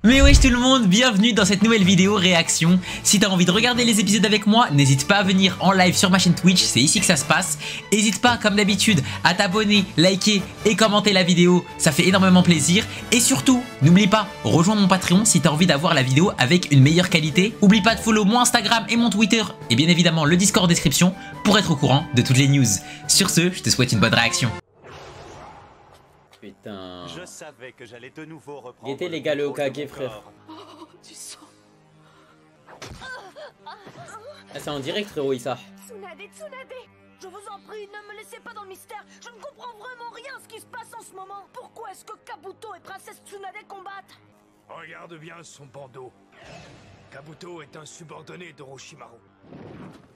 Mais wesh tout le monde, bienvenue dans cette nouvelle vidéo réaction. Si t'as envie de regarder les épisodes avec moi, n'hésite pas à venir en live sur ma chaîne Twitch, c'est ici que ça se passe. N'hésite pas comme d'habitude à t'abonner, liker et commenter la vidéo, ça fait énormément plaisir. Et surtout, n'oublie pas, rejoins mon Patreon si t'as envie d'avoir la vidéo avec une meilleure qualité. Oublie pas de follow mon Instagram et mon Twitter et bien évidemment le Discord en description pour être au courant de toutes les news. Sur ce, je te souhaite une bonne réaction. Putain. Je savais que j'allais de nouveau reprendre. Guettez les gars le Hokage, frère. Oh, du sang. Ah, c'est en direct, frérot, Issa. Tsunade, je vous en prie, ne me laissez pas dans le mystère. Je ne comprends vraiment rien à ce qui se passe en ce moment. Pourquoi est-ce que Kabuto et Princesse Tsunade combattent? Regarde bien son bandeau. Kabuto est un subordonné d'Orochimaru.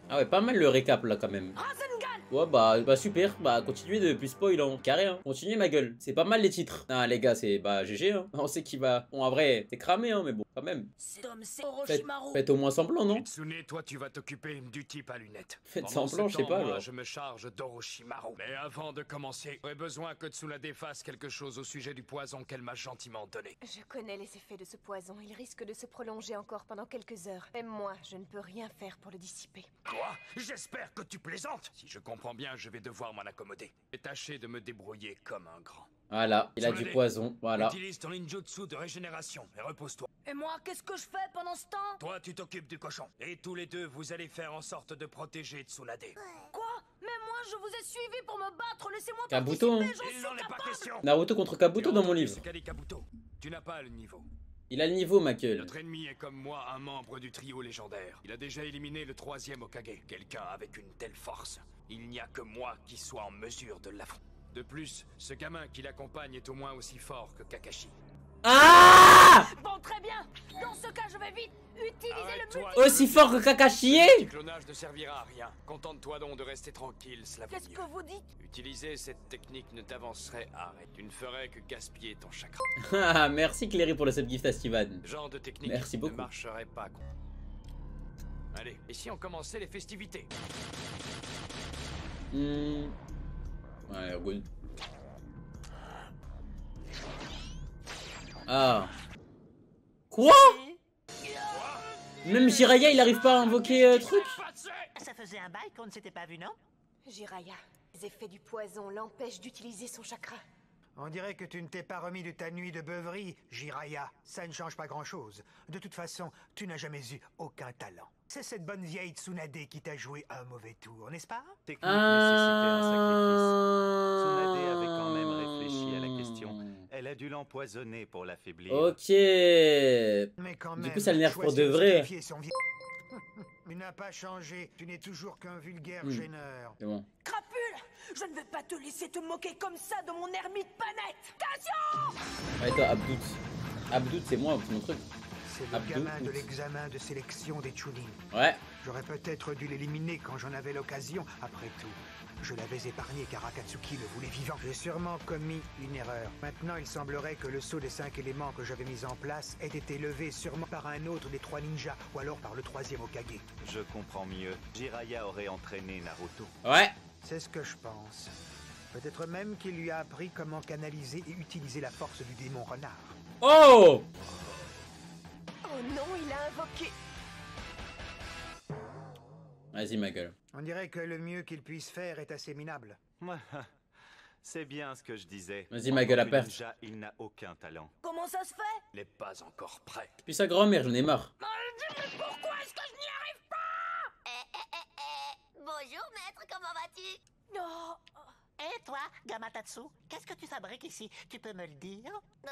Ah ouais, pas mal le récap là quand même. Rasengan! Ouais bah super, bah continuez de plus spoil hein, carré hein. Continuez ma gueule, c'est pas mal les titres. Ah les gars c'est bah GG hein, on sait qu'il va... Bon en vrai t'es cramé hein mais bon quand même. Cet homme c'est Orochimaru. Faites au moins semblant non? Kitsune, toi tu vas t'occuper du type à lunettes. Faites Pendant semblant, ce je sais temps, pas moi, alors. je me charge d'Orochimaru. Mais avant de commencer, j'aurais besoin que Tsunade fasse quelque chose au sujet du poison qu'elle m'a gentiment donné. Je connais les effets de ce poison. Il risque de se prolonger encore pendant quelques heures. Même moi, je ne peux rien faire pour le dissiper. Quoi? J'espère que tu plaisantes. Si je comprends bien, je vais devoir m'en accommoder. Et tâcher de me débrouiller comme un grand. Voilà, il a Tsunade, du poison, voilà. Utilise ton ninjutsu de régénération et repose-toi. Et moi, qu'est-ce que je fais pendant ce temps? Toi, tu t'occupes du cochon. Et tous les deux, vous allez faire en sorte de protéger Tsunade. Quoi? Mais moi, je vous ai suivi pour me battre. Laissez-moi Kabuto, participer, Il j'en n'en suis est pas capable. question. Naruto contre Kabuto dans mon livre. Ce qu'a dit Kabuto. Tu n'as pas le niveau. Il a le niveau ma gueule. Notre ennemi est comme moi un membre du trio légendaire. Il a déjà éliminé le 3e Hokage. Quelqu'un avec une telle force. Il n'y a que moi qui soit en mesure de l'affronter. De plus, ce gamin qui l'accompagne est au moins aussi fort que Kakashi. Ah! Bon, très bien. Dans ce cas, je vais vite utiliser le Arrête-toi. multi... Aussi fort que Kakashi Le est? clonage ne servira à rien. Contente-toi donc de rester tranquille, cela vaut Qu'est-ce mieux. que vous dites? Utiliser cette technique ne t'avancerait à rien. Tu ne ferais que gaspiller ton chakra. Ah merci Cléry pour le subgift à Steven. Ce genre de technique Merci beaucoup. ne marcherait pas. Allez, et si on commençait les festivités? Ouais, good. Ah. Quoi? Même Jiraiya il arrive pas à invoquer truc? Ça faisait un bail qu'on ne s'était pas vu, non? Jiraiya, les effets du poison l'empêchent d'utiliser son chakra. On dirait que tu ne t'es pas remis de ta nuit de beuverie, Jiraiya. Ça ne change pas grand-chose. De toute façon, tu n'as jamais eu aucun talent. C'est cette bonne vieille Tsunade qui t'a joué un mauvais tour, n'est-ce pas? Technique nécessitait un sacrifice. Tsunade avait quand même réfléchi à la question. Elle a dû l'empoisonner pour l'affaiblir. Ok. Mais quand Du même, coup, ça le nerf pour de choisir vrai. sacrifier son vie- Tu n'as pas changé. Tu n'es toujours qu'un vulgaire gêneur. C'est bon. Crapule! Je ne vais pas te laisser te moquer comme ça de mon ermite panette! Attention! Ouais toi Abdout. Abdout c'est moi, c'est mon truc. C'est le Abdou, gamin de oups. l'examen de sélection des Chunin. Ouais. J'aurais peut-être dû l'éliminer quand j'en avais l'occasion. Après tout, je l'avais épargné car Akatsuki le voulait vivant. J'ai sûrement commis une erreur. Maintenant, il semblerait que le saut des 5 éléments que j'avais mis en place ait été levé sûrement par un autre des 3 ninjas ou alors par le 3e Hokage. Je comprends mieux. Jiraiya aurait entraîné Naruto. Ouais. C'est ce que je pense. Peut-être même qu'il lui a appris comment canaliser et utiliser la force du démon renard. Oh! Oh non, il a invoqué. Vas-y ma gueule. On dirait que le mieux qu'il puisse faire est assez minable. C'est bien ce que je disais. Vas-y, ma gueule à En tant que perte. ninja, il n'a aucun talent. Comment ça se fait? Il n'est pas encore prêt. Puis sa grand-mère, j'en ai marre. Pourquoi est-ce que je n'y arrive pas? Bonjour, maître, comment vas-tu? Non. Et toi, Gamatatsu, qu'est-ce que tu fabriques ici? Tu peux me le dire? Bien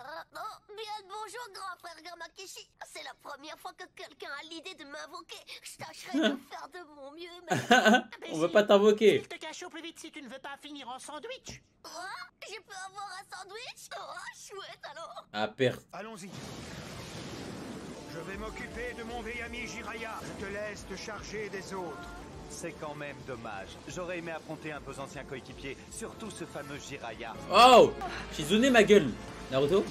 le bonjour, grand frère Gamakishi. C'est la première fois que quelqu'un a l'idée de m'invoquer. Je tâcherai de faire de mon mieux, mais... On veut pas t'invoquer. Il te cache au plus vite si tu ne veux pas finir en sandwich. Quoi? Je peux avoir un sandwich? Oh, chouette alors. À perte. Allons-y. Je vais m'occuper de mon vieil ami Jiraiya. Je te laisse te charger des autres. C'est quand même dommage. J'aurais aimé affronter un de vos anciens coéquipiers, surtout ce fameux Jiraiya. Oh! Shizune ma gueule. Naruto?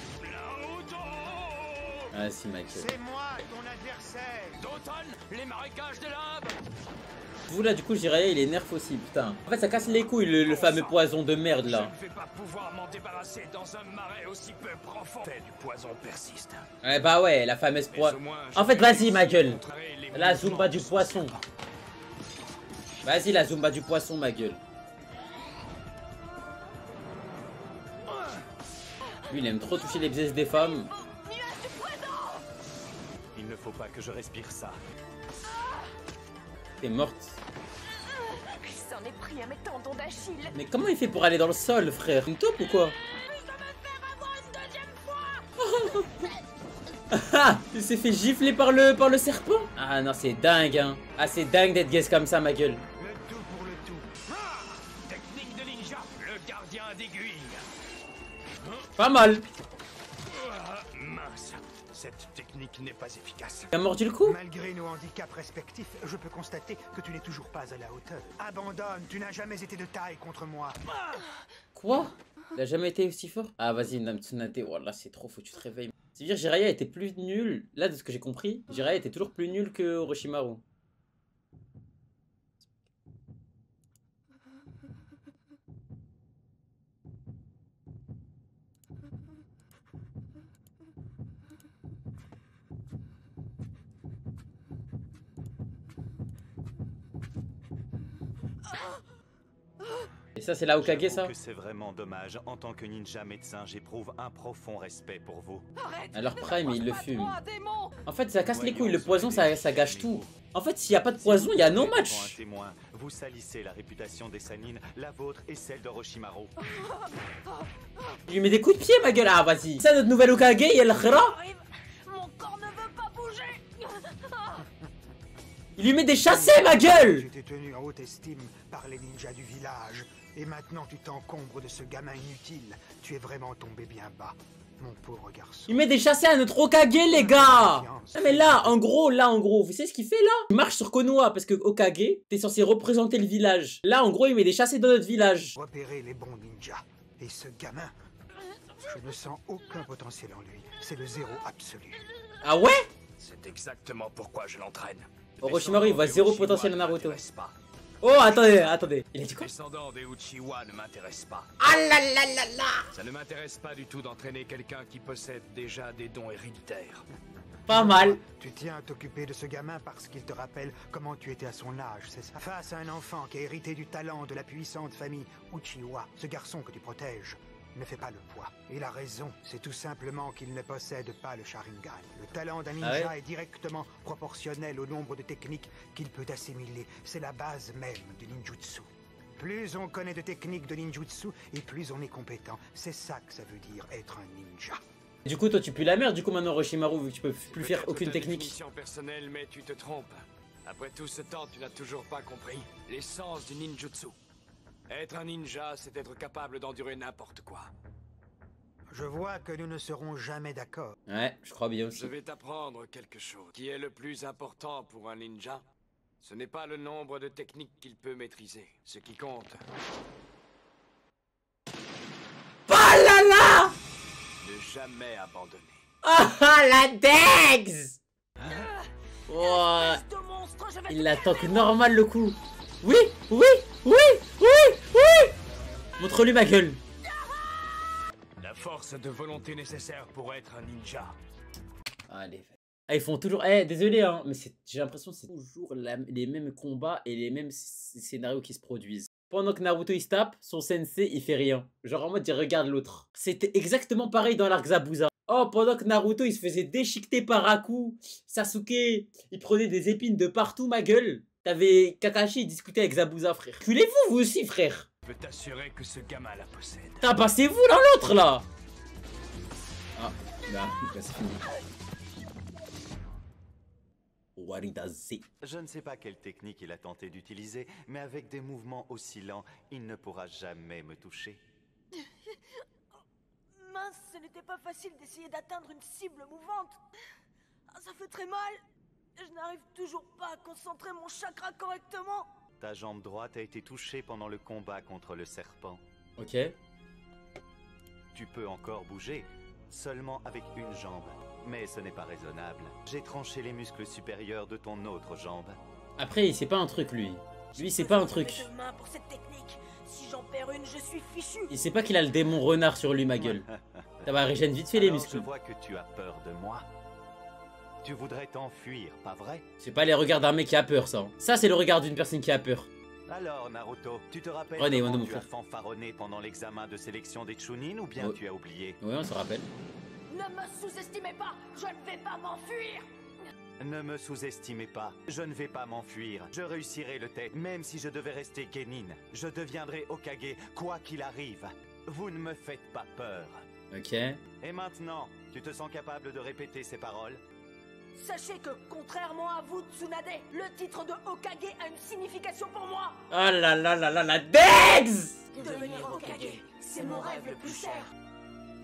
Ah si, Michael. C'est moi ton adversaire. D'automne, les marécages de l'Inde. Vous là, du coup, Jiraiya il est nerf aussi, putain. En fait, ça casse les couilles, le fameux poison de merde là. Je ne vais pas pouvoir m'en débarrasser dans un marais aussi peu profond. Du poison persiste. Ouais, bah ouais, la fameuse poison. Mais au moins, En fait, vas-y, ma gueule. contrerai les La mouvements Zumba du de son poisson. serpent. Vas-y, la Zumba du poisson, ma gueule. Lui, il aime trop toucher les biaises des femmes. Il ne faut pas que je respire ça. T'es morte. Il s'en est pris à mes tendons d'Achille. Mais comment il fait pour aller dans le sol, frère? Une taupe ou quoi? Ah, il s'est fait gifler par le serpent. Ah non, c'est dingue, hein. Ah, c'est dingue d'être guess comme ça, ma gueule. Le tout pour le tout. Technique de ninja, le gardien d'aiguille. Pas mal. Mince, cette technique n'est pas efficace. T'as mordu le coup? Malgré nos handicaps respectifs, je peux constater que tu n'es toujours pas à la hauteur. Abandonne, tu n'as jamais été de taille contre moi. Quoi? Il a jamais été aussi fort? Ah, vas-y, Tsunade. Oh là, c'est trop, faut que tu te réveilles. C'est-à-dire, Jiraiya était plus nul. Là, de ce que j'ai compris, Jiraiya était toujours plus nul que Orochimaru. Et ça, c'est la Hokage, J'avoue ça? que c'est vraiment dommage. En tant que ninja médecin, j'éprouve un profond respect pour vous. Alors Prime, il le fume. Toi, démon. En fait, ça casse les Voyons couilles. Le se poison, lever, ça gâche mes tout. niveaux. En fait, s'il n'y a pas de poison, il y a no Devant un match. témoin, vous salissez la réputation des Sannin, la vôtre et celle d'Orochimaru. Il lui met des coups de pied, ma gueule. Ah, vas-y. Ça, notre nouvelle Hokage, El Khra. Arrive. Mon corps ne veut pas bouger. Il lui met des chassés, ma gueule. J'étais tenu en haute estime par les ninjas du village. Et maintenant tu t'encombres de ce gamin inutile. Tu es vraiment tombé bien bas, mon pauvre garçon. Il met des chassés à notre Hokage, les gars. Non, mais là, en gros, vous savez ce qu'il fait là? Il marche sur Konoha parce que Hokage, t'es censé représenter le village. Là, en gros, il met des chassés dans notre village. Repérer les bons ninjas. Et ce gamin, je ne sens aucun potentiel en lui. C'est le zéro absolu. Ah ouais? C'est exactement pourquoi je l'entraîne. Orochimaru, il voit zéro potentiel en Naruto. Ne m'intéresse pas. Oh, attendez. Il a dit Les quoi? descendants des Uchiwa ne m'intéressent pas. Ah là là là là. Ça ne m'intéresse pas du tout d'entraîner quelqu'un qui possède déjà des dons héréditaires. Pas mal. Tu tiens à t'occuper de ce gamin parce qu'il te rappelle comment tu étais à son âge, c'est ça? Face à un enfant qui a hérité du talent de la puissante famille Uchiwa, ce garçon que tu protèges ne fait pas le poids. Et la raison, c'est tout simplement qu'il ne possède pas le Sharingan. Le talent d'un ninja Ah ouais? est directement proportionnel au nombre de techniques qu'il peut assimiler. C'est la base même du ninjutsu. Plus on connaît de techniques de ninjutsu, et plus on est compétent. C'est ça que ça veut dire être un ninja. Du coup, toi, tu pues la merde, du coup, maintenant, Orochimaru, vu que tu peux plus faire Peut-être aucune ta technique. définition personnelle, mais tu te trompes. Après tout ce temps, tu n'as toujours pas compris l'essence du ninjutsu. Être un ninja, c'est être capable d'endurer n'importe quoi. Je vois que nous ne serons jamais d'accord. Ouais, je crois bien aussi. Je vais t'apprendre quelque chose. Qui est le plus important pour un ninja? Ce n'est pas le nombre de techniques qu'il peut maîtriser. Ce qui compte, Ah là là. ne jamais abandonner. Ah la Dex. Oh, Espèce de monstre, je vais il te la faire tank des normal le coup. Oui. Montre-lui ma gueule. La force de volonté nécessaire pour être un ninja. Allez. Ah, ils font toujours... Eh, désolé, hein, mais j'ai l'impression que c'est toujours les mêmes combats et les mêmes scénarios qui se produisent. Pendant que Naruto il se tape, son sensei il fait rien. Genre en mode il regarde l'autre. C'était exactement pareil dans l'arc Zabuza. Oh, pendant que Naruto il se faisait déchiqueter par Aku, Sasuke il prenait des épines de partout, ma gueule. T'avais Kakashi il discutait avec Zabuza, frère. Culez-vous vous aussi, frère. Je peux t'assurer que ce gamin la possède. T'as passez-vous l'un l'autre là. Ah, là, c'est fini. Waridaze. Je ne sais pas quelle technique il a tenté d'utiliser, mais avec des mouvements aussi lents, il ne pourra jamais me toucher. Mince, ce n'était pas facile d'essayer d'atteindre une cible mouvante. Ah, ça fait très mal. Je n'arrive toujours pas à concentrer mon chakra correctement. Ta jambe droite a été touchée pendant le combat contre le serpent. Ok. Tu peux encore bouger, seulement avec une jambe. Mais ce n'est pas raisonnable. J'ai tranché les muscles supérieurs de ton autre jambe. Après, c'est pas un truc, lui. Lui, c'est pas un truc. Pour cette technique. Si j'en perds une, je suis fichu. Il sait pas qu'il a le démon renard sur lui, ma gueule. Ça va régénérer vite fait les Alors, muscles. je vois que tu as peur de moi. Tu voudrais t'enfuir, pas vrai? C'est pas les regards d'un mec qui a peur, ça. Ça, c'est le regard d'une personne qui a peur. Alors, Naruto, tu te rappelles René, comment mon tu as frère. fanfaronné pendant l'examen de sélection des Chunin ou bien Ouais. tu as oublié? Oui, on se rappelle. Ne me sous-estimez pas. Je ne vais pas m'enfuir. Ne me sous-estimez pas, je ne vais pas m'enfuir. Je réussirai le test, même si je devais rester Genin. Je deviendrai Hokage, quoi qu'il arrive. Vous ne me faites pas peur. Ok. Et maintenant, tu te sens capable de répéter ces paroles? Sachez que, contrairement à vous, Tsunade, le titre de Hokage a une signification pour moi. Oh là là là là la Dex! Devenir Hokage, c'est mon rêve le plus cher.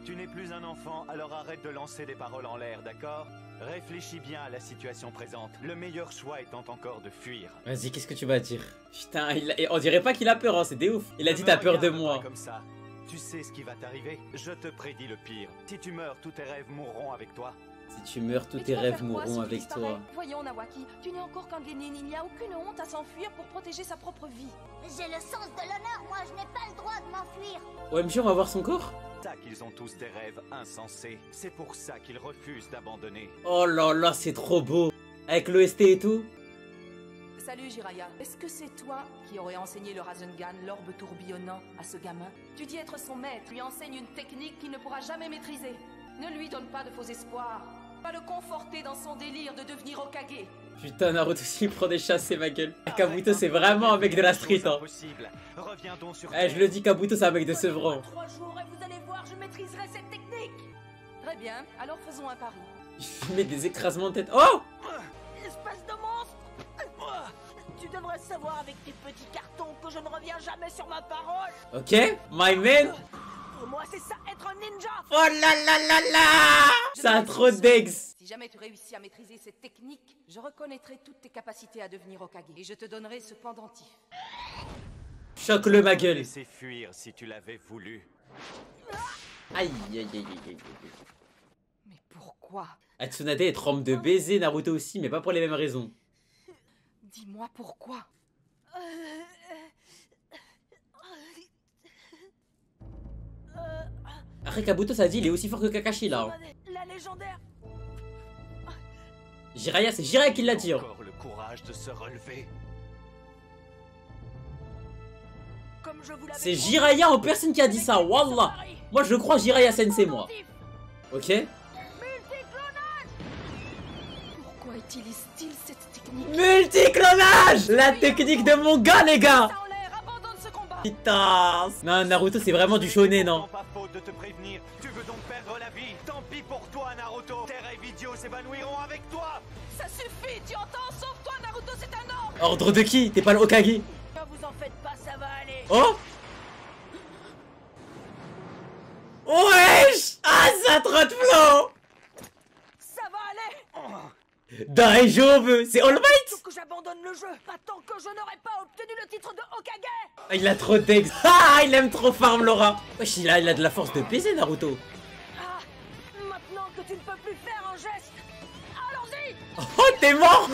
Tu n'es plus un enfant, alors arrête de lancer des paroles en l'air, d'accord? Réfléchis bien à la situation présente. Le meilleur choix étant encore de fuir. Vas-y, qu'est-ce que tu vas dire? Putain, on dirait pas qu'il a peur, hein, c'est des ouf. Il a dit t'as peur de moi. Comme ça. Tu sais ce qui va t'arriver? Je te prédis le pire. Si tu meurs, tous tes rêves mourront avec toi. Si tu meurs, tous tes rêves mourront avec toi. Voyons, Nawaki, tu n'es encore qu'un Genin. Il n'y a aucune honte à s'enfuir pour protéger sa propre vie. J'ai le sens de l'honneur, moi je n'ai pas le droit de m'enfuir. OMG, on va voir son corps? C'est ça qu'ils ont tous des rêves insensés. C'est pour ça qu'ils refusent d'abandonner. Oh là là, c'est trop beau. Avec l'OST et tout. Salut Jiraiya, est-ce que c'est toi qui aurais enseigné le Rasengan, l'orbe tourbillonnant, à ce gamin? Tu dis être son maître, lui enseigne une technique qu'il ne pourra jamais maîtriser. Ne lui donne pas de faux espoirs. Va le conforter dans son délire de devenir Hokage. Putain, Naruto s'il prend des chassés, ma gueule. Kabuto, c'est vraiment un mec de la street, hein. Reviens donc sur Eh, je le dis, Kabuto, c'est un mec de Sevran. 3 jours et vous allez voir, je maîtriserai cette technique. Très bien, alors faisons un pari. Il met des écrasements de tête. Oh! Espèce de monstre. Tu devrais savoir avec tes petits cartons que je ne reviens jamais sur ma parole. Ok, my man. Pour moi, c'est ça être un ninja. Oh là là là là! Ça a trop d'ex. Si jamais tu réussis à maîtriser cette technique, je reconnaîtrai toutes tes capacités à devenir Hokage. Et je te donnerai ce pendentif. Choque-le, ma gueule. Laisser fuir si tu l'avais voulu. Aïe, aïe, aïe, aïe, aïe. Mais pourquoi? Tsunade est trempe de baiser, Naruto aussi, mais pas pour les mêmes raisons. Dis-moi pourquoi. Après, Kabuto, ça dit, il est aussi fort que Kakashi, là. Hein. La légendaire. Jiraiya, c'est Jiraiya qui l'a dit. Hein. Encore le courage de se relever. Comme je vous l'avais C'est promis, Jiraiya en personne qui a dit ça, wallah. Moi, je crois Jiraiya Sensei, moi. Ok? Pourquoi utilise-t-il cette technique? Multiclonage! La technique de mon gars, les gars! Ça en l'air, abandonne ce combat. Putain! Non, Naruto, c'est vraiment du shonen, non? Pas faute de te prévenir. Tu veux donc perdre la vie? Tant pis pour toi, Naruto. Tes rêves idiots s'évanouiront avec toi. Ça suffit, tu entends? Sauve-toi, Naruto, c'est un ordre. Ordre de qui? T'es pas le Hokage? Ne vous en faites pas, ça va aller. Oh! Wesh! Ah, ça trotte flow! Ça va aller. Daijoubu! C'est All Might? Faut que j'abandonne le jeu. Pas tant que je n'aurai pas obtenu le titre de Hokage. Ah, il a trop d'ex. Ah, il aime trop farm Laura. Wesh, il a de la force de baiser, Naruto. Ah, maintenant que tu ne peux plus faire un geste, allons-y. Oh, t'es mort!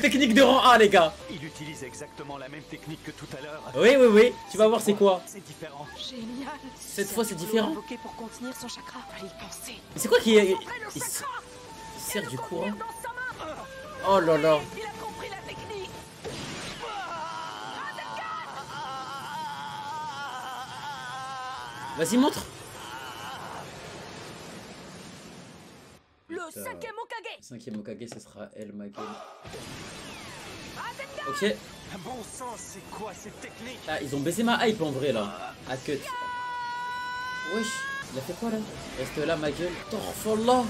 Technique de rang 1, les gars. Il utilise exactement la même technique que tout à l'heure. Oui, oui, oui. Tu vas voir c'est quoi. C'est différent. Génial. Cette fois, c'est différent. Invoqué pour contenir son chakra. Fallait y penser. Mais c'est quoi qui est... Il sert du courant. Oh là là. Il a compris la technique. Vas-y, montre. Le 5e Hokage. 5e Hokage, ce sera elle, ma gueule. Ok. Bon sang, c'est quoi cette technique? Ah, ils ont baissé ma hype en vrai là. À cut. Wesh, il a fait quoi là? Reste là, ma gueule. Torfallah.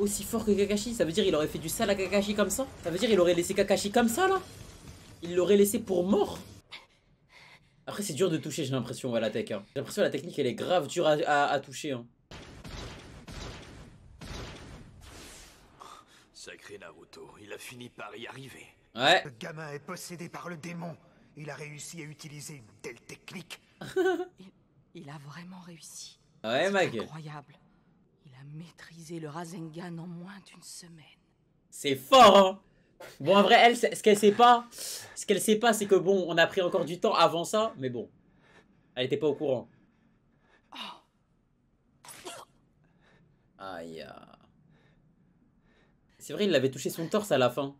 Aussi fort que Kakashi, ça veut dire il aurait fait du sale à Kakashi comme ça? Ça veut dire il aurait laissé Kakashi comme ça là? Il l'aurait laissé pour mort? Après c'est dur de toucher, j'ai l'impression à la tech. Hein. J'ai l'impression que la technique elle est grave dure à toucher. Hein. Sacré Naruto, il a fini par y arriver. Ouais. Le gamin est possédé par le démon. Il a réussi à utiliser une telle technique. Il a vraiment réussi. Ouais, ma gueule. Incroyable. maîtriser le Rasengan en moins d'une semaine. C'est fort, hein. Bon, en vrai, elle, ce qu'elle sait pas, c'est que bon, on a pris encore du temps avant ça, mais bon, elle était pas au courant. Aïe. C'est vrai, il avait touché son torse à la fin.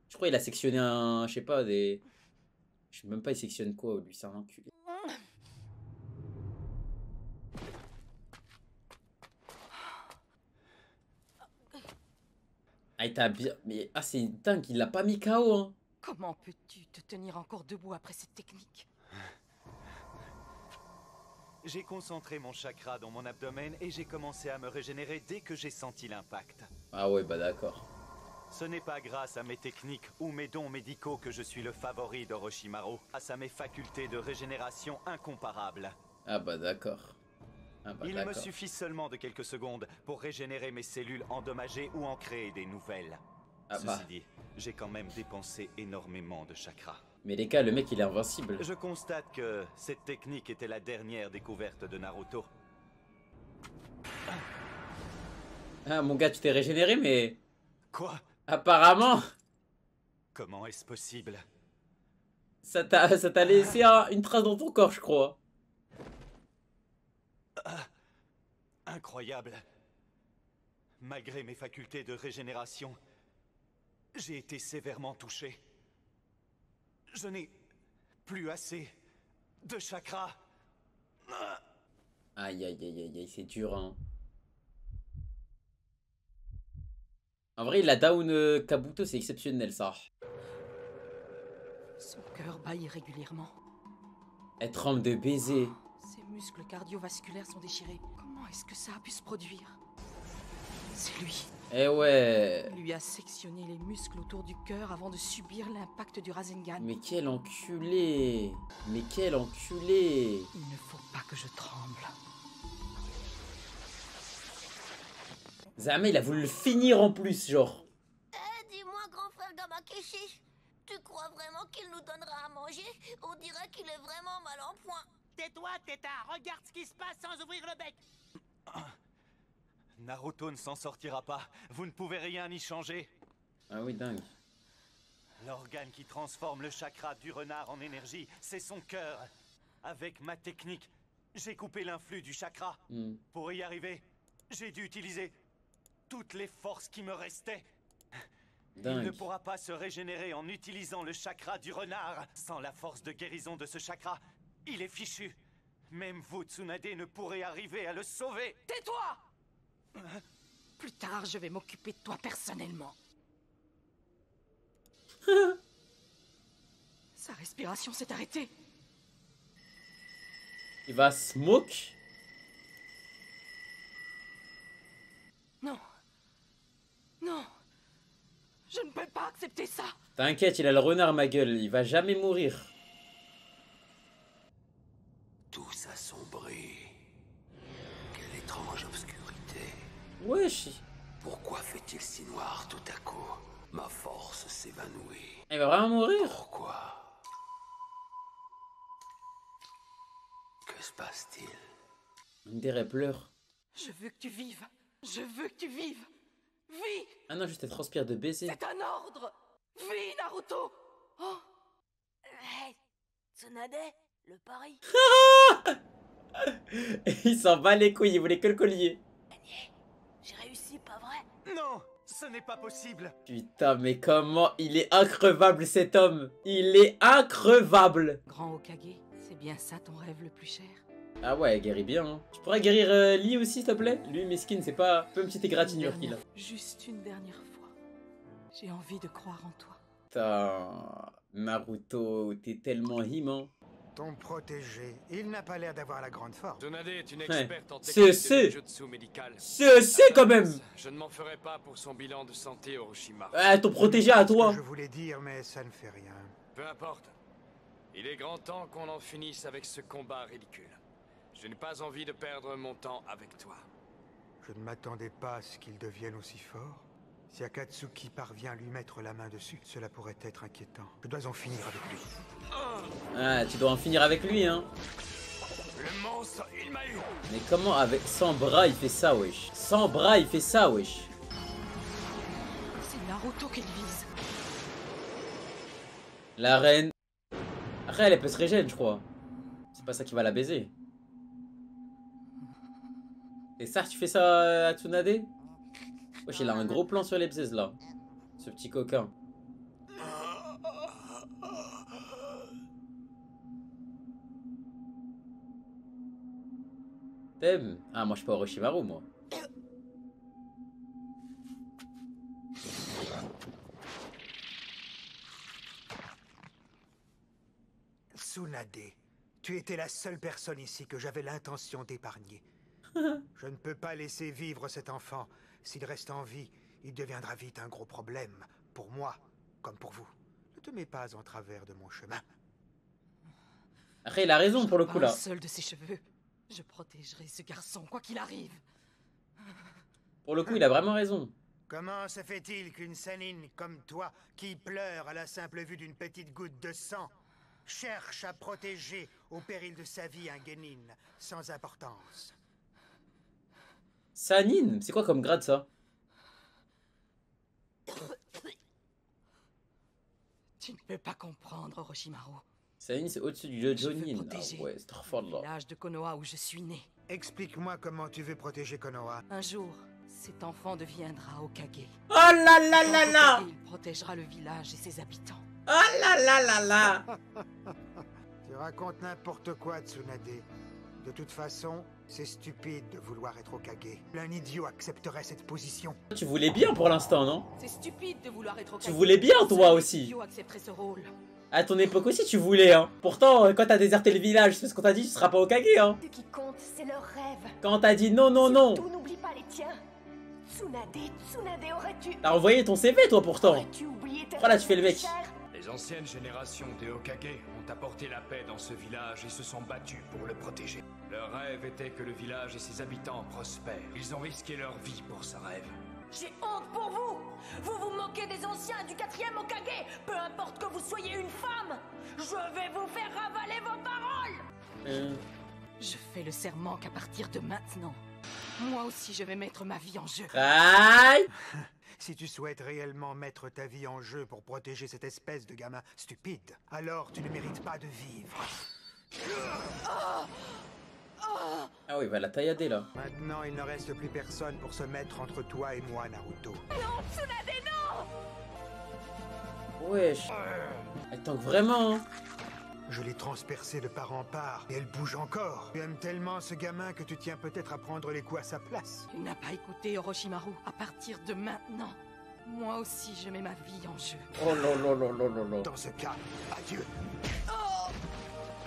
Je crois qu'il a sectionné un, je sais pas, des... Je sais même pas, il sectionne quoi, lui, c'est un enculé. Ah, il t'a bien... Mais, ah, c'est dingue, il l'a pas mis KO, hein. Comment peux-tu te tenir encore debout après cette technique? J'ai concentré mon chakra dans mon abdomen et j'ai commencé à me régénérer dès que j'ai senti l'impact. Ah ouais, bah d'accord. Ce n'est pas grâce à mes techniques ou mes dons médicaux que je suis le favori d'Orochimaru, grâce à mes facultés de régénération incomparables. Ah bah d'accord. Ah bah Il me suffit seulement de quelques secondes pour régénérer mes cellules endommagées ou en créer des nouvelles. Ah bah. Ceci dit, j'ai quand même dépensé énormément de chakra. Mais les gars, le mec il est invincible. Je constate que cette technique était la dernière découverte de Naruto. Ah mon gars, tu t'es régénéré, mais... Quoi? Apparemment... Comment est-ce possible? Ça t'a laissé une trace dans ton corps, je crois. Incroyable. Malgré mes facultés de régénération, j'ai été sévèrement touché. Je n'ai plus assez de chakra. Aïe, aïe, aïe, aïe, aïe, c'est dur, hein. En vrai, il a down Kabuto, c'est exceptionnel, ça. Son cœur bat irrégulièrement. Elle tremble de baiser. Ses muscles cardiovasculaires sont déchirés. Comment est-ce que ça a pu se produire? C'est lui. Eh ouais. Il lui a sectionné les muscles autour du cœur avant de subir l'impact du Rasengan. Mais quel enculé. Mais quel enculé. Il ne faut pas que je tremble. Zama, il a voulu le finir en plus, genre. Dis-moi, grand frère Gamakeshi, tu crois vraiment qu'il nous donnera à manger? On dirait qu'il est vraiment mal en point. Tais-toi, tétard, regarde ce qui se passe sans ouvrir le bec. Naruto ne s'en sortira pas. Vous ne pouvez rien y changer. Ah oui, dingue. L'organe qui transforme le chakra du renard en énergie, c'est son cœur. Avec ma technique, j'ai coupé l'influx du chakra. Pour y arriver, j'ai dû utiliser toutes les forces qui me restaient. Dingue. Il ne pourra pas se régénérer en utilisant le chakra du renard. Sans la force de guérison de ce chakra, il est fichu. Même vous, Tsunade, ne pourrez arriver à le sauver. Tais-toi! Plus tard, je vais m'occuper de toi personnellement. Sa respiration s'est arrêtée. Il va smoke. Non. Non. Je ne peux pas accepter ça. T'inquiète, il a le renard, ma gueule. Il va jamais mourir. Tout s'assombrit. Quelle étrange obscurité. Wesh. Pourquoi fait-il si noir tout à coup? Ma force s'évanouit. Il va vraiment mourir. Pourquoi? Que se passe-t-il? On dirait pleure. Je veux que tu vives. Je veux que tu vives. Vis. Ah non, juste elle transpire de baiser. C'est un ordre. Vis, Naruto. Oh. Hey, Tsunade, le pari. Il s'en bat les couilles, il voulait que le collier. J'ai réussi, pas vrai? Non, ce n'est pas possible. Putain, mais comment il est increvable cet homme. Il est increvable. Grand Hokage, c'est bien ça ton rêve le plus cher? Ah ouais, elle guérit bien. Hein. Tu pourrais guérir Lee aussi, s'il te plaît? Lui, mesquine, c'est pas un petite égratignure qu'il a. Juste une dernière fois. J'ai envie de croire en toi. Putain, Naruto, t'es tellement him, hein. Ton protégé, il n'a pas l'air d'avoir la grande forme. Tsunade est une experte en C'est technique de jutsu médical. C'est quand même. Je ne m'en ferai pas pour son bilan de santé, Orochimaru. Ton protégé à toi. Je voulais dire, mais ça ne fait rien. Peu importe. Il est grand temps qu'on en finisse avec ce combat ridicule. Je n'ai pas envie de perdre mon temps avec toi. Je ne m'attendais pas à ce qu'il devienne aussi fort. Si Akatsuki parvient à lui mettre la main dessus, cela pourrait être inquiétant. Je dois en finir avec lui. Ah, tu dois en finir avec lui, hein. Le monstre, il m'a eu. Mais comment avec 100 bras il fait ça, wesh? 100 bras il fait ça, wesh. C'est Naruto qu'il vise. La reine. Après elle peut se régénérer, je crois. C'est pas ça qui va la baiser. Et ça, tu fais ça à Tsunade? Wesh, il a un gros plan sur les bzaises là. Ce petit coquin. T'aimes? Ah, moi je suis pas Orochimaru, moi. Tsunade, tu étais la seule personne ici que j'avais l'intention d'épargner. Je ne peux pas laisser vivre cet enfant. S'il reste en vie, il deviendra vite un gros problème. Pour moi, comme pour vous. Ne te mets pas en travers de mon chemin. Après, il a raison pour le coup là. Seul de ses cheveux. Je protégerai ce garçon, quoi qu'il arrive. Pour le coup, il a vraiment raison. Comment se fait-il qu'une Sanine comme toi, qui pleure à la simple vue d'une petite goutte de sang, cherche à protéger au péril de sa vie un Genin sans importance? Sanine, c'est quoi comme grade ça? Tu ne peux pas comprendre, Orochimaru. Sanine, c'est au-dessus du Jojonin. Ah ouais, c'est trop fort là. L'âge de Konoha où je suis né. Explique-moi comment tu veux protéger Konoha. Un jour, cet enfant deviendra Hokage. Oh là là là là! Il protégera le village et ses habitants. Oh là là là là! Tu racontes n'importe quoi, Tsunade. De toute façon, c'est stupide de vouloir être Hokage. Un idiot accepterait cette position. Tu voulais bien pour l'instant, non? C'est stupide de vouloir être Hokage. Tu voulais bien, toi aussi. Idiot accepterait ce rôle. À ton époque aussi, tu voulais, hein. Pourtant, quand t'as déserté le village, c'est ce qu'on t'a dit, tu seras pas Hokage, hein. Ce qui compte, c'est leur rêve. Quand t'as dit non, non, non. Surtout, n'oublie pas les tiens. Tsunade, aurais-tu... T'as envoyé ton CV, toi, pourtant. Aurais-tu oublié tes Voilà, tu fais le mec. Les anciennes générations des Hokage ont apporté la paix dans ce village et se sont battus pour le protéger. Leur rêve était que le village et ses habitants prospèrent. Ils ont risqué leur vie pour ce rêve. J'ai honte pour vous. Vous vous moquez des anciens du 4e Hokage. Peu importe que vous soyez une femme. Je vais vous faire ravaler vos paroles. Je fais le serment qu'à partir de maintenant, moi aussi je vais mettre ma vie en jeu. Aïe! Si tu souhaites réellement mettre ta vie en jeu pour protéger cette espèce de gamin stupide, alors tu ne mérites pas de vivre. Ah oui, il va la taillader là. Maintenant, il ne reste plus personne pour se mettre entre toi et moi, Naruto. Non, Tsunade, non! Wesh. Elle tank vraiment, hein. Je l'ai transpercée de part en part, et elle bouge encore. Tu aimes tellement ce gamin que tu tiens peut-être à prendre les coups à sa place. Tu n'as pas écouté Orochimaru. À partir de maintenant, moi aussi je mets ma vie en jeu. Oh là là là là là là. Dans ce cas, adieu.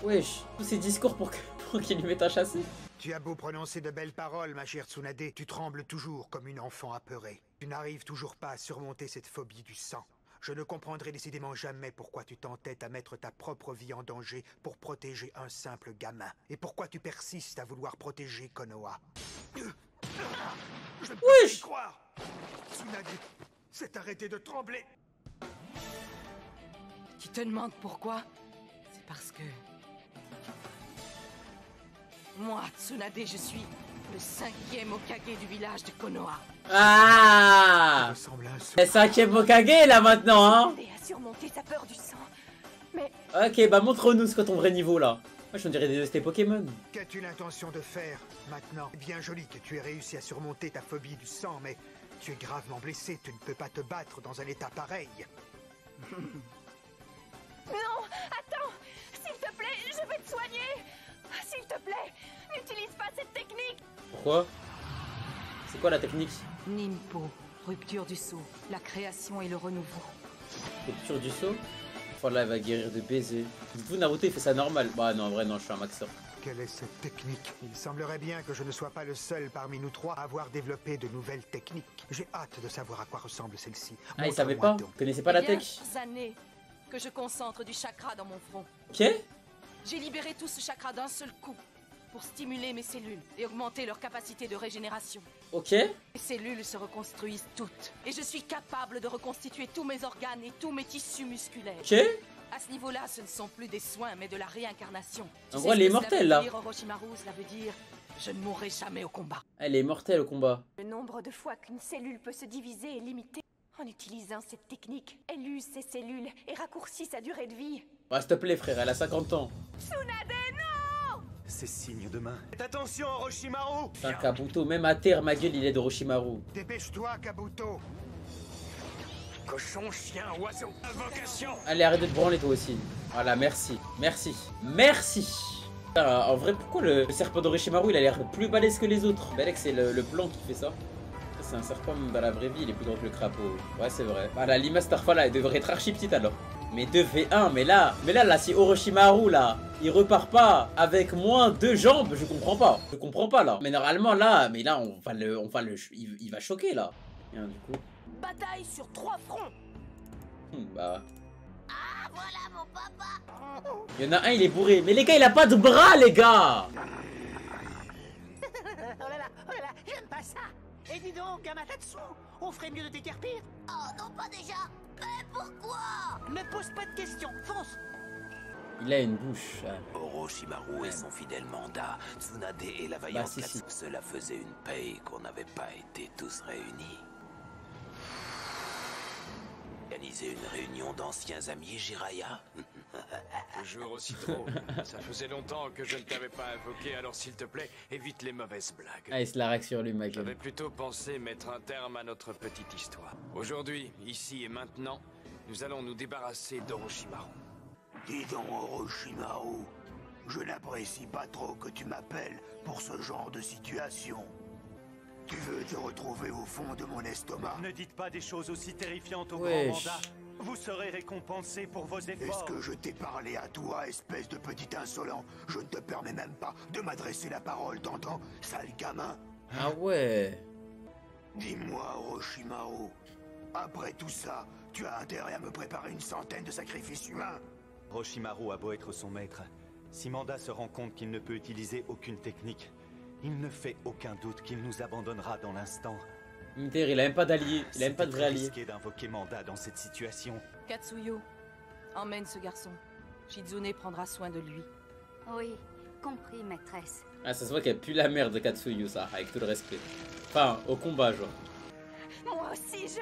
Wesh, tous ces discours pour qu'il lui mette un chassé. Tu as beau prononcer de belles paroles, ma chère Tsunade, tu trembles toujours comme une enfant apeurée. Tu n'arrives toujours pas à surmonter cette phobie du sang. Je ne comprendrai décidément jamais pourquoi tu t'entêtes à mettre ta propre vie en danger pour protéger un simple gamin. Et pourquoi tu persistes à vouloir protéger Konoha. Je ne peux pas y croire. Tsunade s'est arrêté de trembler. Tu te demandes pourquoi? C'est parce que... moi, Tsunade, je suis le 5e Hokage du village de Konoha. Ah! C'est 5e Hokage là maintenant, hein? À surmonter sa peur du sang. Mais... Ok, bah montre-nous ce que ton vrai niveau là. Moi je me dirais des Pokémon. Qu'as-tu l'intention de faire maintenant? Bien joli que tu aies réussi à surmonter ta phobie du sang, mais tu es gravement blessé, tu ne peux pas te battre dans un état pareil. Non, attends! S'il te plaît, je vais te soigner! S'il te plaît, n'utilise pas cette technique! Pourquoi? C'est quoi la technique? Ninpo, rupture du sceau, la création et le renouveau. Rupture du sceau? Voilà, elle va guérir de baiser. Dites-vous, Naruto il fait ça normal. Bah non, en vrai, non, je suis un maxeur. Quelle est cette technique? Il semblerait bien que je ne sois pas le seul parmi nous trois à avoir développé de nouvelles techniques. J'ai hâte de savoir à quoi ressemble celle-ci. Ah, il savait pas? Vous connaissez pas la tech? Années que je concentre du chakra dans mon front. Ok. J'ai libéré tout ce chakra d'un seul coup pour stimuler mes cellules et augmenter leur capacité de régénération. Ok. Les cellules se reconstruisent toutes et je suis capable de reconstituer tous mes organes et tous mes tissus musculaires. Ok. À ce niveau-là, ce ne sont plus des soins, mais de la réincarnation. En gros, elle est mortelle, là. Orochimaru, cela veut dire je ne mourrai jamais au combat. Elle est mortelle au combat. Le nombre de fois qu'une cellule peut se diviser est limité. En utilisant cette technique, elle use ses cellules et raccourcit sa durée de vie. Bah, s'il te plaît, frère, elle a 50 ans. Tsunade, non! C'est signe de main. Faites attention, Orochimaru! Putain, Kabuto, même à terre, ma gueule, il est d'Orochimaru. Dépêche-toi, Kabuto. Cochon, chien, oiseau, invocation. Allez, arrête de te branler, toi aussi. Voilà, merci. Merci. Merci. Putain, en vrai, pourquoi le serpent d'Orochimaru, il a l'air plus balèze que les autres? Balèque, c'est le plan qui fait ça. C'est un serpent, même dans la vraie vie, il est plus grand que le crapaud. Ouais, c'est vrai. Bah, la Lima Starfa, là, elle devrait être archi petite, alors. Mais 2v1, mais là, si Orochimaru, là, il repart pas avec moins 2 jambes, je comprends pas. Je comprends pas, là. Mais normalement, là, il va choquer, là. Bien, du coup. Bataille sur 3 fronts. Bah. Ah, voilà mon papa. Il y en a un, il est bourré. Mais les gars, il a pas de bras, les gars. Oh là là, j'aime pas ça. Et dis donc, Gamatatsu, on ferait mieux de t'écarpir. Oh non, pas déjà. Mais pourquoi? Ne pose pas de questions, fonce. Il a une bouche. Orochimaru et son fidèle mandat, Tsunade et la vaillante Katsu. Cela faisait une paye qu'on n'avait pas été tous réunis. Organiser une réunion d'anciens amis, Jiraiya? Toujours aussi drôle. Ça faisait longtemps que je ne t'avais pas invoqué, alors s'il te plaît, évite les mauvaises blagues. Ah, il se la règle sur lui, ma gueule. J'avais plutôt pensé mettre un terme à notre petite histoire. Aujourd'hui, ici et maintenant, nous allons nous débarrasser d'Orochimaru. Dis donc, Orochimaru, je n'apprécie pas trop que tu m'appelles pour ce genre de situation. Tu veux te retrouver au fond de mon estomac? Ne dites pas des choses aussi terrifiantes au Wesh. grand mandat. Vous serez récompensé pour vos efforts. Est-ce que je t'ai parlé à toi, espèce de petit insolent? Je ne te permets même pas de m'adresser la parole, t'entends, sale gamin? Ah ouais. Dis-moi, Orochimaru, après tout ça, tu as intérêt à me préparer une centaine de sacrifices humains? Orochimaru a beau être son maître, si Manda se rend compte qu'il ne peut utiliser aucune technique, il ne fait aucun doute qu'il nous abandonnera dans l'instant. Il a même pas d'allié, il a même pas de vrai allié. C'est risqué d'invoquer Manda dans cette situation. Katsuyo, emmène ce garçon. Shizune prendra soin de lui. Oui, compris, maîtresse. Ah, ça se voit qu'elle pue la merde de Katsuyu, ça, avec tout le respect. Enfin, au combat, genre. Moi aussi,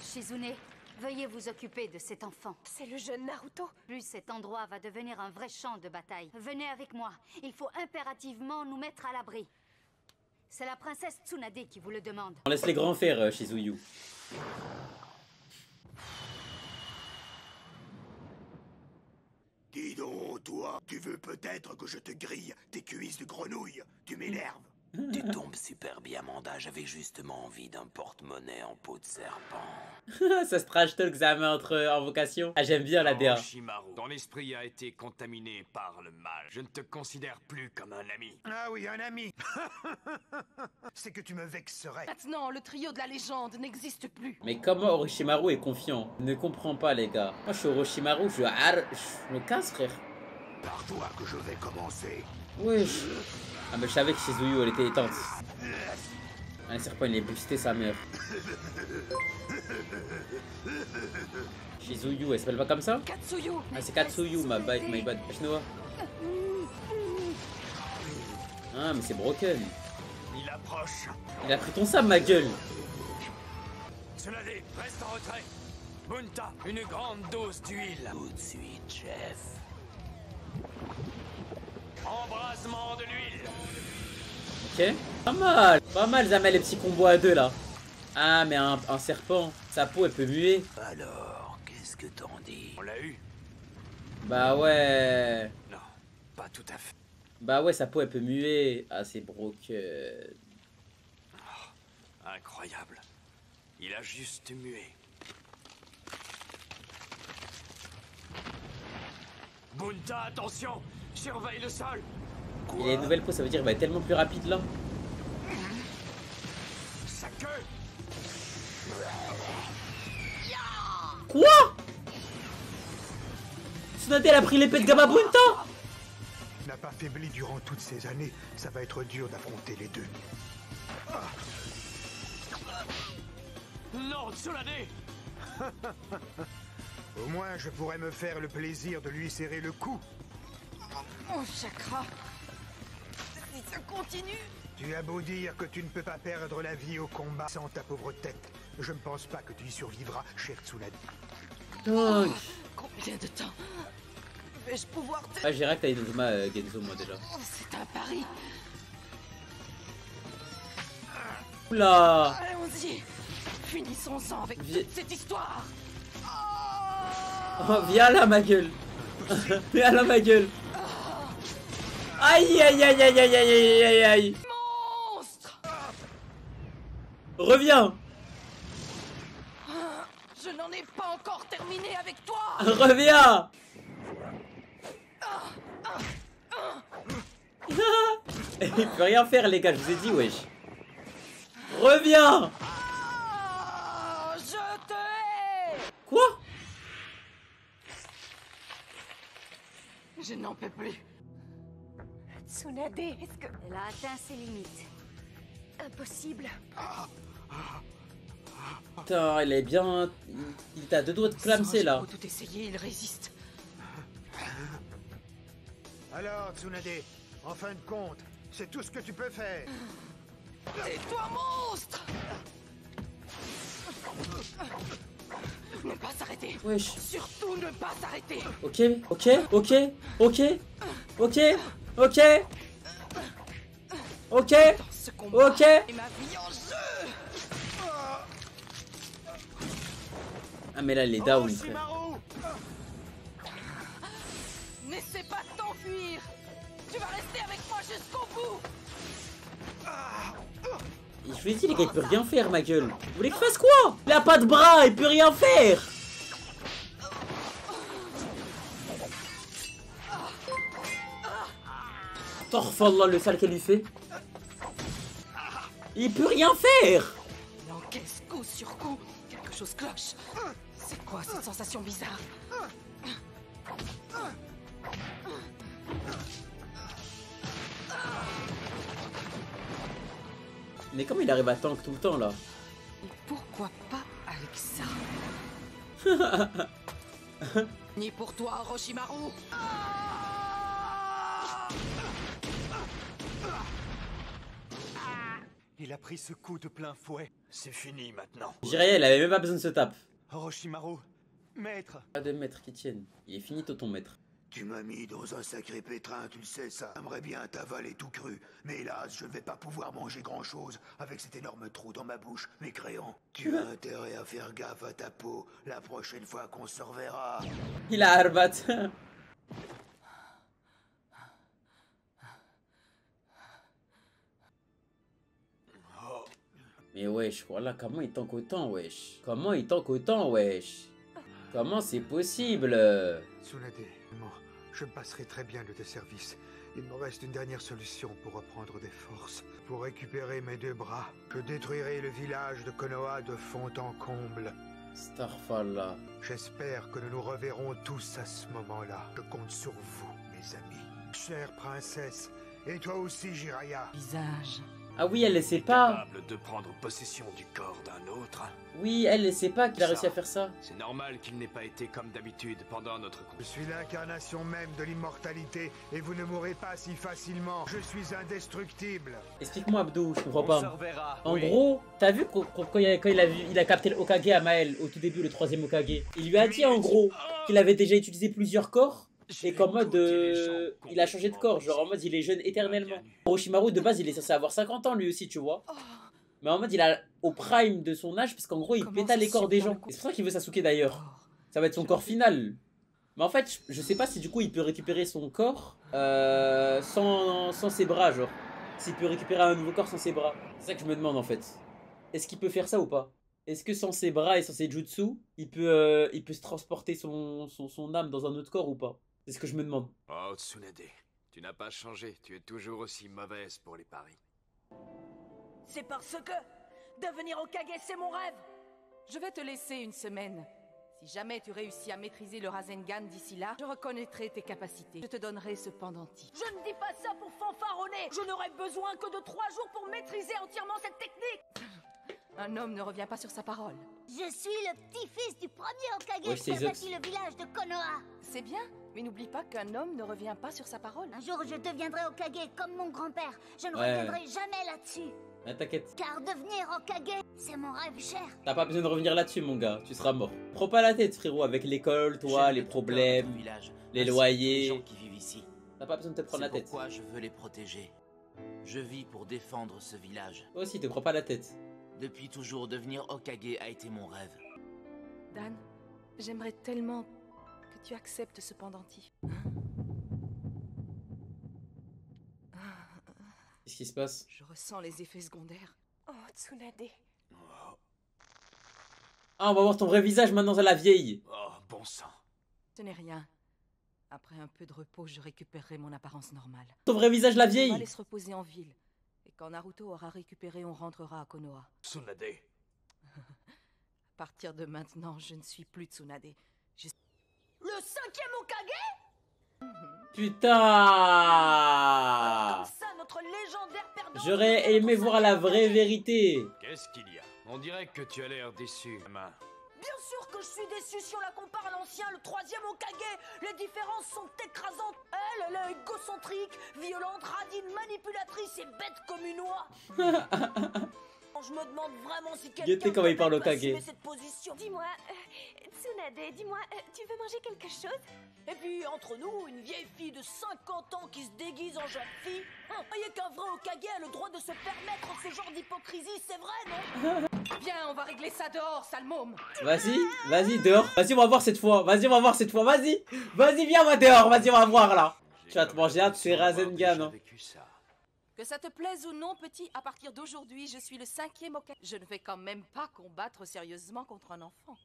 Shizune, veuillez vous occuper de cet enfant. C'est le jeune Naruto. Plus cet endroit va devenir un vrai champ de bataille. Venez avec moi. Il faut impérativement nous mettre à l'abri. C'est la princesse Tsunade qui vous le demande. On laisse les grands faire, Shizuyu. Dis donc, toi, tu veux peut-être que je te grille tes cuisses de grenouille? Tu m'énerves. Tu tombes super bien, Manda. J'avais justement envie d'un porte-monnaie en peau de serpent. Ça se trash talk examen entre invocations. Ah, j'aime bien la DA. Orochimaru, ton esprit a été contaminé par le mal. Je ne te considère plus comme un ami. Ah oui, un ami. C'est que tu me vexerais. Maintenant, le trio de la légende n'existe plus. Mais comment Orochimaru est confiant? Je ne comprends pas, les gars. Moi, je suis Orochimaru, je me casse, frère. Par toi que je vais commencer. Wesh. Ah, mais je savais que Shizuyu, elle était éteinte. Ah, le serpent, il est boosté, sa mère. Shizuyu, elle s'appelle pas comme ça? Katsuyu. Ah, c'est Katsuyu, my bad. Chinois. Ah, mais c'est broken. Il approche. Il a pris ton sable, ma gueule. Tsunade, reste en retrait. Bunta, une grande dose d'huile. Tout de suite, chef. Embrasement de l'huile. Ok. Pas mal, Zamel, les petits combos à deux, là. Ah, mais un serpent, sa peau, elle peut muer. Alors, qu'est-ce que t'en dis? On l'a eu? Bah ouais. Non, pas tout à fait. Bah ouais, sa peau, elle peut muer. Ah, c'est broken. Oh, incroyable. Il a juste mué. Bunta, attention! Surveille le sol! Il a une nouvelle peau, ça veut dire qu'il va être tellement plus rapide là. Sa queue! Quoi? Tsunade, elle a pris l'épée de Gamabunta! N'a pas faibli durant toutes ces années, ça va être dur d'affronter les deux. Non, Tsunade! Au moins, je pourrais me faire le plaisir de lui serrer le cou. Mon chakra. Si ça continue... Tu as beau dire que tu ne peux pas perdre la vie au combat sans ta pauvre tête. Je ne pense pas que tu y survivras, cher Tsunade. Oh. Combien de temps vais-je pouvoir te... Ah, j'irai que t'as Inazuma Genzo, moi déjà. C'est un pari. Oula. Allons-y. Finissons-en avec toute cette histoire. Oh, viens là, ma gueule. Viens là, ma gueule. Aïe, aïe, aïe, aïe, aïe, aïe, aïe, aïe. Monstre. Reviens. Je n'en ai pas encore terminé avec toi. Reviens. Il peut rien faire, les gars, je vous ai dit, wesh. Reviens. Je te hais. Quoi? Je n'en peux plus. Tsunade, est-ce que... Elle a atteint ses limites. Impossible. Putain, il est bien... Il t'a deux doigts de clamser, là. Tout essayer, il résiste. Alors, Tsunade, en fin de compte, c'est tout ce que tu peux faire. Tais-toi, monstre. Ne pas s'arrêter. Wesh. Surtout ne pas s'arrêter. Ok, ok, ok, ok, ok, ok, ok, ok. Et ma vie en jeu. Ah mais là il est down, frère. N'essaie pas de t'enfuir. Tu vas rester avec moi jusqu'au bout. Je lui ai dit les gars, il peut rien faire, ma gueule. Vous voulez qu'il fasse quoi? Il a pas de bras, il peut rien faire. Torfallah, le sale qu'elle lui fait. Il peut rien faire. Il encaisse coup sur coup. Quelque chose cloche. C'est quoi cette sensation bizarre? Mais comment il arrive à tank tout le temps là? Et pourquoi pas avec ça? Ni pour toi, Orochimaru. Il a pris ce coup de plein fouet. C'est fini maintenant. Jiraiya, il avait même pas besoin de se taper. Orochimaru, maître. Pas de maître qui tienne. Il est fini ton maître. Tu m'as mis dans un sacré pétrin, tu le sais ça. J'aimerais bien t'avaler tout cru, mais hélas, je ne vais pas pouvoir manger grand-chose avec cet énorme trou dans ma bouche, mécréant. Tu as intérêt à faire gaffe à ta peau la prochaine fois qu'on se reverra. Il a Arbat. Mais wesh, voilà, comment il tank autant, wesh? Comment il tank autant, wesh? Comment c'est possible? Tsunade, je me passerai très bien de tes services. Il me reste une dernière solution pour reprendre des forces. Pour récupérer mes deux bras, je détruirai le village de Konoha de fond en comble. Starfall. J'espère que nous nous reverrons tous à ce moment-là. Je compte sur vous, mes amis. Chère princesse, et toi aussi, Jiraiya. Visage. Ah oui, elle ne sait pas. Capable de prendre possession du corps d'un autre. Oui, elle ne sait pas qu'il a réussi à faire ça. C'est normal qu'il n'ait pas été comme d'habitude pendant notre combat. Je suis l'incarnation même de l'immortalité et vous ne mourrez pas si facilement. Je suis indestructible. Explique-moi, Abdou, je comprends pas. En gros, t'as vu quand il a capté le Hokage à Mael au tout début, le 3e Hokage. Il lui a dit en gros qu'il avait déjà utilisé plusieurs corps. Et qu'en mode, il a changé de corps, genre en mode il est jeune éternellement. Orochimaru de base il est censé avoir 50 ans lui aussi, tu vois. Mais en mode il a au prime de son âge, parce qu'en gros il péta les corps des gens. Et c'est pour ça qu'il veut Sasuke d'ailleurs. Ça va être son corps final. Mais en fait, je sais pas si du coup il peut récupérer son corps sans ses bras, genre. S'il peut récupérer un nouveau corps sans ses bras. C'est ça que je me demande en fait. Est-ce qu'il peut faire ça ou pas? Est-ce que sans ses bras et sans ses jutsu, il peut se transporter son âme dans un autre corps ou pas? C'est ce que je me demande. Oh Tsunade, tu n'as pas changé, tu es toujours aussi mauvaise pour les paris. C'est parce que devenir Hokage, c'est mon rêve. Je vais te laisser une semaine. Si jamais tu réussis à maîtriser le Rasengan d'ici là, je reconnaîtrai tes capacités. Je te donnerai ce pendentif. Je ne dis pas ça pour fanfaronner. Je n'aurai besoin que de 3 jours pour maîtriser entièrement cette technique. Un homme ne revient pas sur sa parole. Je suis le petit-fils du premier Hokage Ouais, qui a c'est bâti le village de Konoha. C'est bien, mais n'oublie pas qu'un homme ne revient pas sur sa parole. Un jour, je deviendrai Hokage comme mon grand-père. Je ne Ouais. reviendrai jamais là-dessus. Ah, t'inquiète. Car devenir Hokage, c'est mon rêve cher. T'as pas besoin de revenir là-dessus, mon gars. Tu seras mort. Prends pas la tête, frérot, avec l'école, toi, les problèmes, les loyers. Les gens qui vivent ici. T'as pas besoin de te prendre la tête. C'est pourquoi je veux les protéger. Je vis pour défendre ce village. Toi aussi, te prends pas la tête. Depuis toujours, devenir Hokage a été mon rêve. Dan, j'aimerais tellement que tu acceptes ce pendentif. Qu'est-ce qui se passe? Je ressens les effets secondaires. Oh, Tsunade. Ah, on va voir ton vrai visage maintenant, la vieille. Oh, bon sang. Ce n'est rien. Après un peu de repos, je récupérerai mon apparence normale. Ton vrai visage, la On va vieille. aller se reposer en ville. Et quand Naruto aura récupéré, on rentrera à Konoha. Tsunade. À partir de maintenant, je ne suis plus Tsunade. Le 5e Hokage? Putain. Comme ça, notre légendaire perdant. J'aurais aimé voir la vraie vérité. Qu'est-ce qu'il y a? On dirait que tu as l'air déçu, main. Bien sûr que je suis déçu si on la compare à l'ancien, le 3e Hokage. Les différences sont écrasantes. Elle est égocentrique, violente, radine, manipulatrice et bête comme une oie. Je me demande vraiment si quelqu'un comment il parle au peut Kage. assumer cette position. Dis-moi, Tsunade, dis-moi, tu veux manger quelque chose? Et puis, entre nous, une vieille fille de 50 ans qui se déguise en jeune fille. Vous voyez qu'un vrai Hokage a le droit de se permettre ce genre d'hypocrisie, c'est vrai, non? Viens, on va régler ça dehors, sale môme. Vas-y, vas-y, dehors. Vas-y, on va voir cette fois. Vas-y, on va voir cette fois. Vas-y. Vas-y, viens, on va dehors. Vas-y, on va voir là. Tu vas te manger un de ces Rasengan. Hein. Que ça te plaise ou non, petit, à partir d'aujourd'hui, je suis le 5e Hokage. Je ne vais quand même pas combattre sérieusement contre un enfant.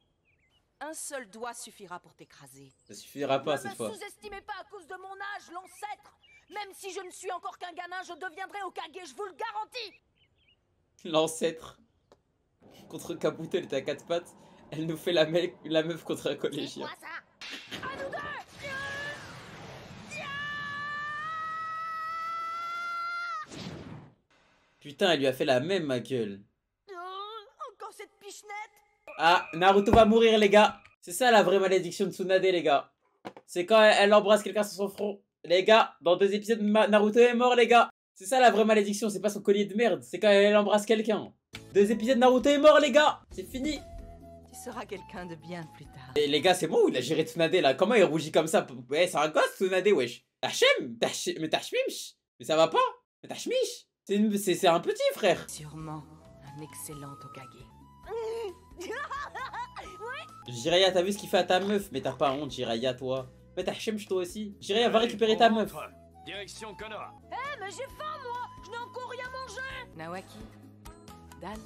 Un seul doigt suffira pour t'écraser. Ça suffira pas cette Ne fois. me sous-estimez pas à cause de mon âge, l'ancêtre. Même si je ne suis encore qu'un gamin, je deviendrai Hokage, je vous le garantis. L'ancêtre. Contre Kabuto, elle était à 4 pattes. Elle nous fait la meuf contre un collégien. C'est quoi ça? À nous deux. Putain, elle lui a fait la même, ma gueule. Encore cette pichenette. Ah, Naruto va mourir, les gars. C'est ça la vraie malédiction de Tsunade, les gars. C'est quand elle embrasse quelqu'un sur son front. Les gars, dans 2 épisodes, Naruto est mort, les gars. C'est ça la vraie malédiction, c'est pas son collier de merde. C'est quand elle embrasse quelqu'un. 2 épisodes, Naruto est mort, les gars. C'est fini. Tu seras quelqu'un de bien plus tard. Et les gars, c'est bon, il a géré Tsunade, là. Comment il rougit comme ça? Ouais, c'est un gosse, Tsunade, wesh. Mais t'as chmimch. Mais ça va pas. Mais t'as chmich. C'est un petit frère. Sûrement un excellent Hokage. Jiraiya, t'as vu ce qu'il fait à ta meuf? Mais t'as pas honte, Jiraiya, toi. Mais t'as chmich, toi aussi. Jiraiya va récupérer ta meuf. Direction Konoha. Eh, mais j'ai faim, moi. Je n'ai encore rien mangé. Nawaki, Dan,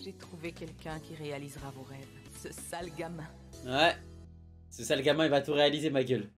j'ai trouvé quelqu'un qui réalisera vos rêves. Ce sale gamin. Ouais. Ce sale gamin, il va tout réaliser, ma gueule.